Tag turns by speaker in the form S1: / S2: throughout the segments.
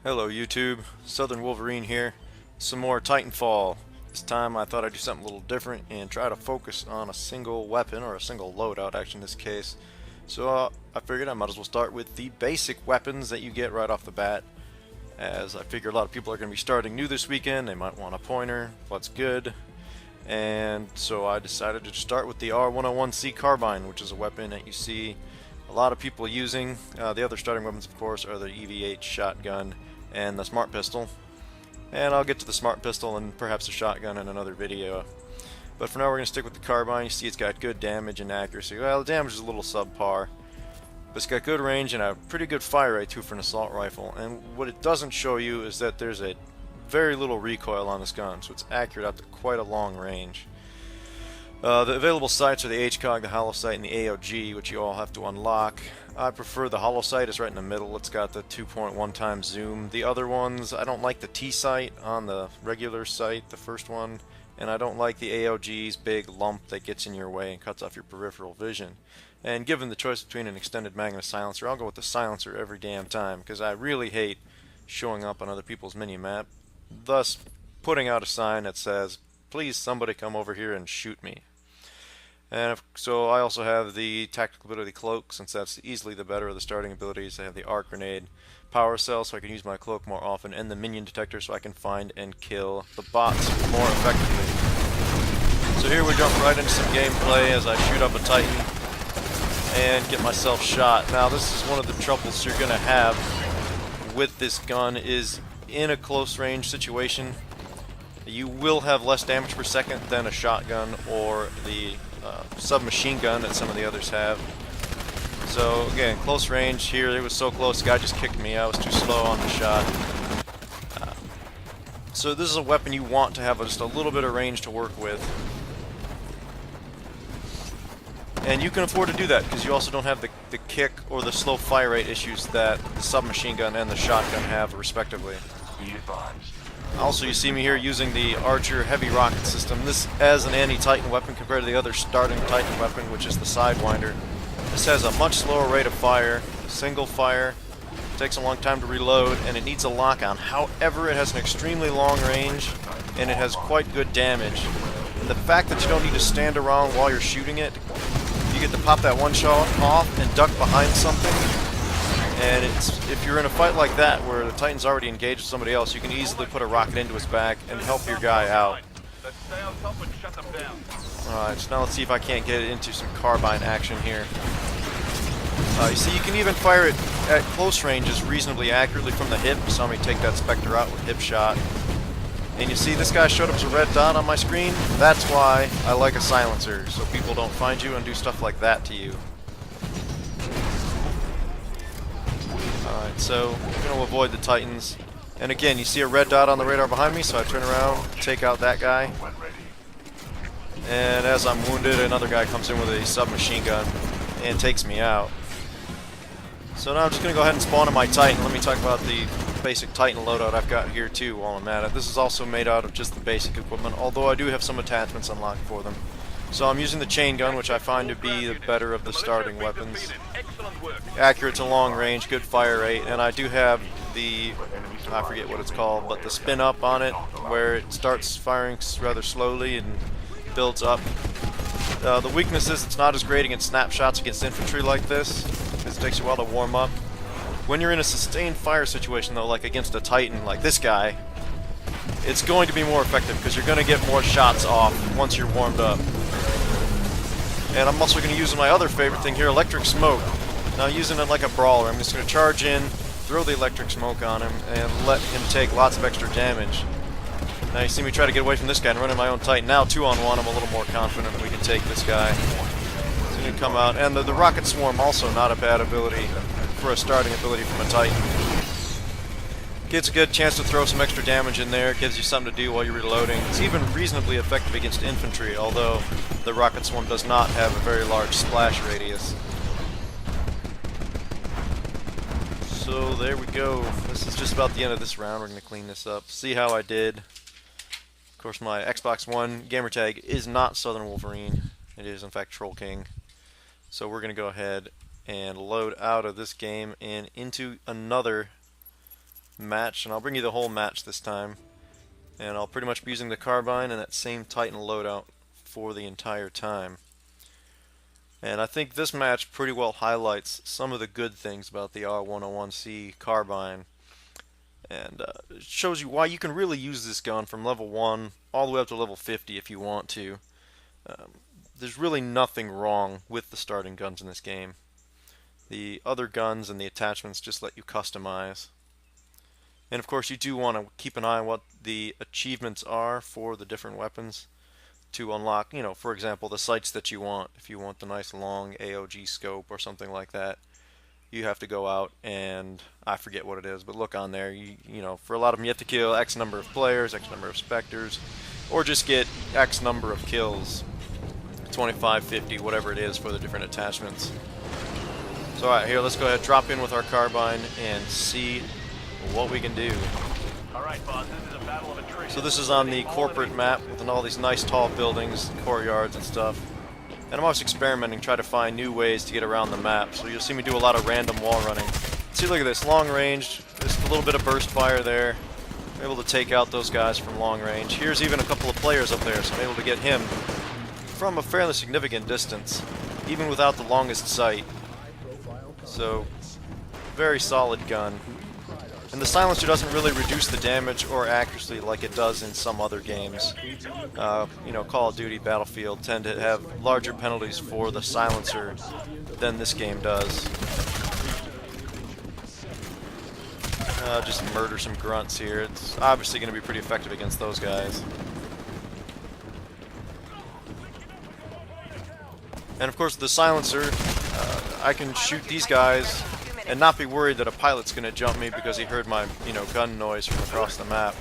S1: Hello YouTube, Southern Wolverine here. Some more Titanfall. This time I thought I'd do something a little different and try to focus on a single weapon, or a single loadout actually in this case. So I figured I might as well start with the basic weapons that you get right off the bat, as I figure a lot of people are going to be starting new this weekend. They might want a pointer, what's good. And so I decided to start with the R-101C Carbine, which is a weapon that you see a lot of people using. The other starting weapons, of course, are the EV8 shotgun and the smart pistol. And I'll get to the smart pistol and perhaps the shotgun in another video. But for now we're going to stick with the carbine. You see it's got good damage and accuracy. Well, the damage is a little subpar, but it's got good range and a pretty good fire rate too for an assault rifle. And what it doesn't show you is that there's a very little recoil on this gun, so it's accurate out to quite a long range. The available sights are the HCOG, the hollow sight, and the AOG, which you all have to unlock. I prefer the hollow sight. It's right in the middle. It's got the 2.1 times zoom. The other ones, I don't like the T sight on the regular sight, the first one, and I don't like the AOG's big lump that gets in your way and cuts off your peripheral vision. And given the choice between an extended mag and a silencer, I'll go with the silencer every damn time, because I really hate showing up on other people's mini-map, thus putting out a sign that says, please somebody come over here and shoot me. And so I also have the tactical ability cloak, since that's easily the better of the starting abilities. I have the arc grenade power cell, so I can use my cloak more often, and the minion detector, so I can find and kill the bots more effectively. So here we jump right into some gameplay as I shoot up a Titan and get myself shot. Now this is one of the troubles you're going to have with this gun, is in a close range situation you will have less damage per second than a shotgun or the submachine gun that some of the others have. So again, close range here, it was so close, the guy just kicked me. I was too slow on the shot. So this is a weapon you want to have just a little bit of range to work with. And you can afford to do that because you also don't have the kick or the slow fire rate issues that the submachine gun and the shotgun have respectively. Also, you see me here using the Archer heavy rocket system. This as an anti-Titan weapon compared to the other starting Titan weapon, which is the Sidewinder. This has a much slower rate of fire, single fire, takes a long time to reload, and it needs a lock-on. However, it has an extremely long range, and it has quite good damage. And the fact that you don't need to stand around while you're shooting it, you get to pop that one shot off and duck behind something. And if you're in a fight like that where the Titan's already engaged with somebody else, you can easily put a rocket into his back and help your guy out. Alright, so now let's see if I can't get it into some carbine action here. You see, you can even fire it at close ranges reasonably accurately from the hip. You saw me take that Spectre out with hip shot. And you see this guy showed up as a red dot on my screen. That's why I like a silencer, so people don't find you and do stuff like that to you. Alright, so we're going to avoid the Titans. And again, you see a red dot on the radar behind me, so I turn around, take out that guy. And as I'm wounded, another guy comes in with a submachine gun and takes me out. So now I'm just going to go ahead and spawn in my Titan. Let me talk about the basic Titan loadout I've got here too while I'm at it. This is also made out of just the basic equipment, although I do have some attachments unlocked for them. So I'm using the chain gun, which I find to be the better of the starting weapons. Accurate to long range, good fire rate, and I do have the, I forget what it's called, but the spin up on it, where it starts firing rather slowly and builds up. The weakness is it's not as great against snapshots against infantry like this, because it takes you a while to warm up. When you're in a sustained fire situation though, like against a Titan like this guy, it's going to be more effective because you're going to get more shots off once you're warmed up. And I'm also going to use my other favorite thing here, electric smoke. Now using it like a brawler, I'm just going to charge in, throw the electric smoke on him, and let him take lots of extra damage. Now you see me try to get away from this guy and run in my own Titan. Now 2-on-1, I'm a little more confident that we can take this guy. He's going to come out. And the rocket swarm, also not a bad ability for a starting ability from a Titan. Gives a good chance to throw some extra damage in there, gives you something to do while you're reloading. It's even reasonably effective against infantry, although the rocket swarm does not have a very large splash radius. So there we go. This is just about the end of this round. We're going to clean this up. See how I did. Of course, my Xbox One gamertag is not Southern Wolverine. It is, in fact, Troll King. So we're going to go ahead and load out of this game and into another match, and I'll bring you the whole match this time. And I'll pretty much be using the carbine and that same Titan loadout for the entire time. And I think this match pretty well highlights some of the good things about the R-101C Carbine. And it shows you why you can really use this gun from level 1 all the way up to level 50 if you want to. There's really nothing wrong with the starting guns in this game. The other guns and the attachments just let you customize. And of course you do want to keep an eye on what the achievements are for the different weapons to unlock, you know, for example, the sights that you want. If you want the nice long AOG scope or something like that, you have to go out and, I forget what it is, but look on there, you know, for a lot of them you have to kill X number of players, X number of specters, or just get X number of kills, 25, 50, whatever it is for the different attachments. So alright, here, let's go ahead, drop in with our carbine and see what we can do.
S2: Alright, boss, this is a battle of attrition.
S1: So this is on the corporate map with all these nice tall buildings, courtyards and stuff. And I'm always experimenting, trying to find new ways to get around the map. So you'll see me do a lot of random wall running. See, look at this, long range, just a little bit of burst fire there. I'm able to take out those guys from long range. Here's even a couple of players up there, so I'm able to get him from a fairly significant distance, even without the longest sight. So, very solid gun. And the silencer doesn't really reduce the damage or accuracy like it does in some other games. You know, Call of Duty, Battlefield tend to have larger penalties for the silencer than this game does. Just murder some grunts here. It's obviously going to be pretty effective against those guys. And of course the silencer, I can shoot these guys and not be worried that a pilot's going to jump me because he heard my, you know, gun noise from across the map.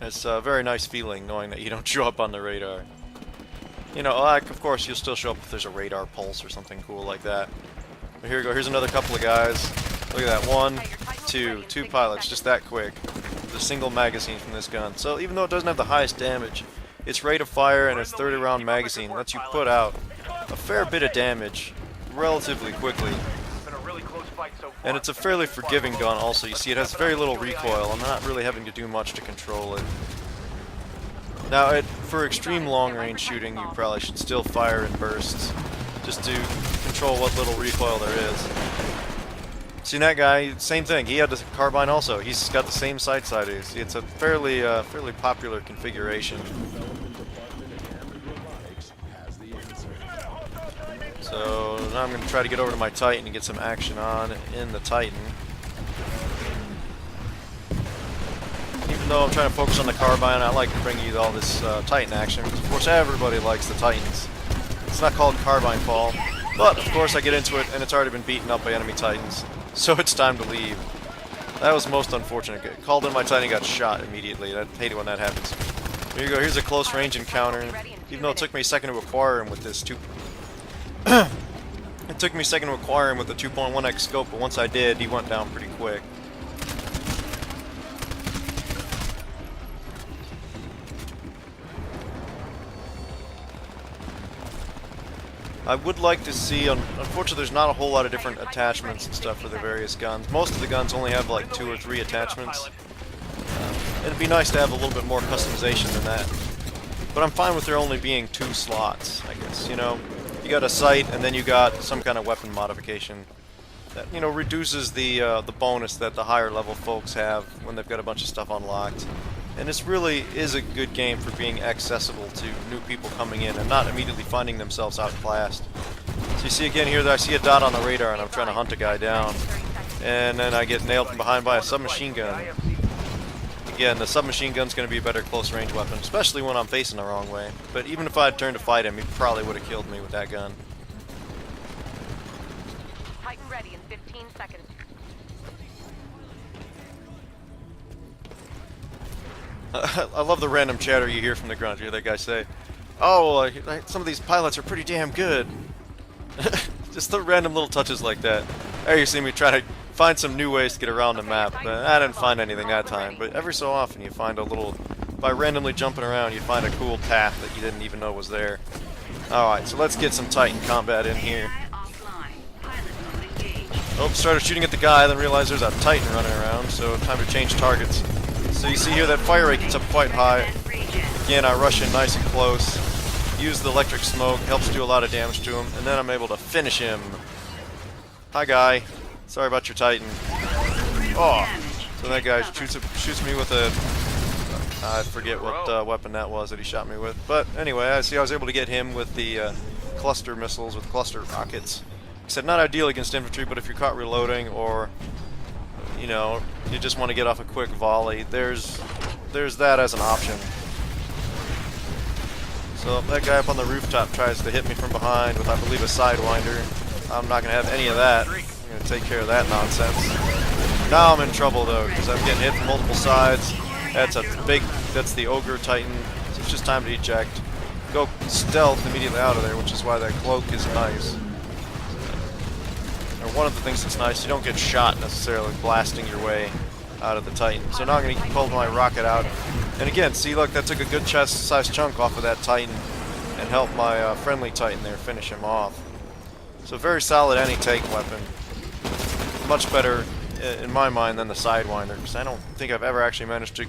S1: It's a very nice feeling knowing that you don't show up on the radar. You know, like, of course you'll still show up if there's a radar pulse or something cool like that. But here we go, here's another couple of guys. Look at that, two pilots, just that quick. With a single magazine from this gun. So even though it doesn't have the highest damage, its rate of fire and its 30 round magazine lets you put out a fair bit of damage relatively quickly. And it's a fairly forgiving gun also. You see it has very little recoil. I'm not really having to do much to control it. Now for extreme long range shooting you probably should still fire in bursts just to control what little recoil there is. See that guy, same thing, he had the carbine also. He's got the same sight size. It's a fairly popular configuration. So now I'm going to try to get over to my Titan and get some action on in the Titan. Even though I'm trying to focus on the carbine, I like to bring you all this Titan action. Of course, everybody likes the Titans. It's not called Titanfall, but of course I get into it and it's already been beaten up by enemy Titans. So it's time to leave. That was most unfortunate. Called in my Titan and got shot immediately. I hate it when that happens. Here you go, here's a close range encounter. Even though it took me a second to acquire him with this it took me a second to acquire him with the 2.1x scope, but once I did, he went down pretty quick. I would like to see, unfortunately there's not a whole lot of different attachments and stuff for the various guns. Most of the guns only have like 2 or 3 attachments. It'd be nice to have a little bit more customization than that. But I'm fine with there only being 2 slots, I guess, you know. You got a sight, and then you got some kind of weapon modification that, you know, reduces the bonus that the higher level folks have when they've got a bunch of stuff unlocked. And this really is a good game for being accessible to new people coming in and not immediately finding themselves outclassed. So you see again here that I see a dot on the radar and I'm trying to hunt a guy down. And then I get nailed from behind by a submachine gun. Again, the submachine gun's going to be a better close range weapon, especially when I'm facing the wrong way. But even if I had turned to fight him, he probably would have killed me with that gun.
S3: Titan ready in 15 seconds.
S1: I love the random chatter you hear from the ground. You hear that guy say, "Oh, some of these pilots are pretty damn good." Just the random little touches like that. There you see me try to find some new ways to get around the map. I didn't find anything that time, but every so often you find a little, by randomly jumping around, you find a cool path that you didn't even know was there. Alright, so let's get some Titan combat in here. Oh, started shooting at the guy, then realized there's a Titan running around, so time to change targets. So you see here that fire rate gets up quite high. Again, I rush in nice and close, use the electric smoke, helps do a lot of damage to him, and then I'm able to finish him. Hi guy, sorry about your Titan. Oh, so that guy shoots me with a, I forget what weapon that was that he shot me with. But anyway, I see I was able to get him with the cluster missiles, with cluster rockets. Like I said, not ideal against infantry, but if you're caught reloading or, you know, you just want to get off a quick volley, there's that as an option. So that guy up on the rooftop tries to hit me from behind with, I believe, a Sidewinder. I'm not going to have any of that. I'm going to take care of that nonsense. Now I'm in trouble though, because I'm getting hit from multiple sides. That's the Ogre Titan, so it's just time to eject. Go stealth immediately out of there, which is why that cloak is nice. And one of the things that's nice, you don't get shot necessarily blasting your way out of the Titan. So now I'm going to pull my rocket out. And again, see, look, that took a good chest-sized chunk off of that Titan and helped my friendly Titan there finish him off. So very solid anti-tank weapon. Much better, in my mind, than the Sidewinder, because I don't think I've ever actually managed to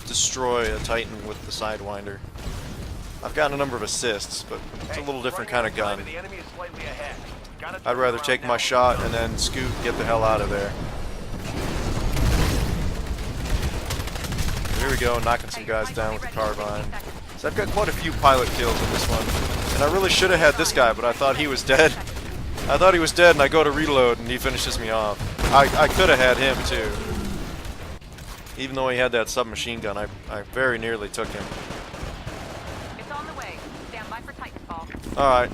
S1: destroy a Titan with the Sidewinder. I've gotten a number of assists, but it's a little different kind of gun. I'd rather take my shot and then scoot and get the hell out of there. Here we go, knocking some guys down with the carbine. So I've got quite a few pilot kills in this one. And I really should have had this guy, but I thought he was dead. I thought he was dead, and I go to reload, and he finishes me off. I could have had him, too. Even though he had that submachine gun, I very nearly took him.
S3: It's on the way. Stand by for Titanfall.
S1: Alright,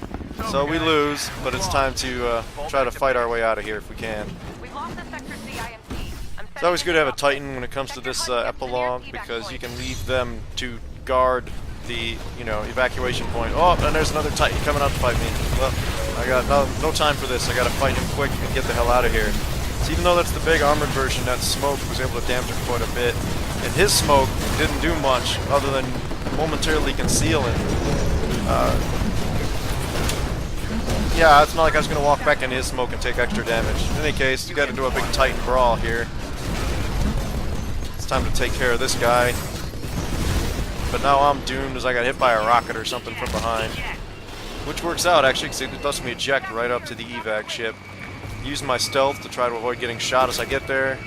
S1: so we lose, but it's time to try to fight our way out of here if we can.
S3: We've lost the sector CIMC.
S1: It's always good to have a Titan when it comes to this epilogue, because you can leave them to guard the, you know, evacuation point. Oh, and there's another Titan coming out to fight me. Well, I got no time for this. I gotta fight him quick and get the hell out of here. So even though that's the big armored version, that smoke was able to damage him quite a bit. And his smoke didn't do much other than momentarily conceal him. Yeah, it's not like I was gonna walk back into his smoke and take extra damage. In any case, you gotta do a big Titan brawl here. It's time to take care of this guy. But now I'm doomed as I got hit by a rocket or something from behind. Which works out, actually, because it lets me eject right up to the evac ship. Use my stealth to try to avoid getting shot as I get there,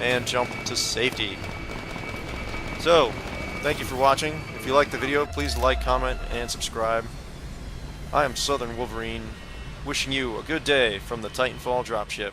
S1: and jump to safety. So, thank you for watching. If you liked the video, please like, comment, and subscribe. I am Southern Wolverine, wishing you a good day from the Titanfall dropship.